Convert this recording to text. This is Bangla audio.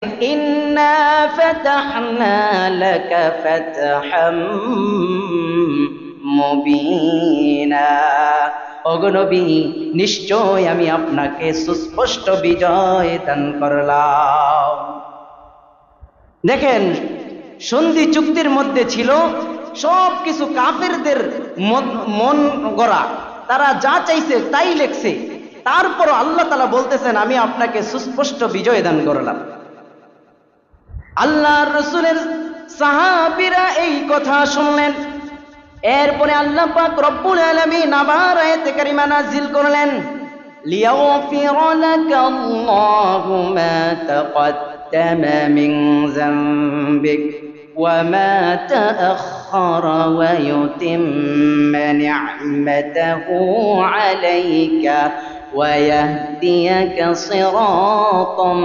ইন্না ফাতাহনা লাকা ফাতহাম মুবিনা। ওগো নবী, নিশ্চয় আমি আপনাকে সুস্পষ্ট বিজয় দান করলাম। দেখেন, সন্ধি চুক্তির মধ্যে ছিল সবকিছু কাফেরদের মন গড়া, তারা যা চাইছে তাই লেখছে। তারপর আল্লাহ তাআলা বলতেছেন আমি আপনাকে সুস্পষ্ট বিজয় দান করলাম। আল্লাহর রাসূলের সাহাবীরা এই কথা শুনলেন। এরপরে আল্লাহ পাক রব্বুল আলামিন আবার আয়াতে কারিমা নাযিল করলেন, লিয়াগফিরা লাকাল্লাহু মা তাকদ্দামা মিন যামবিক ওয়া মা তাআখারা ওয়া ইউতিম্মা নি'মাতাহু আলাইকা ওয়া ইয়াহদিয়াকা সিরাতাম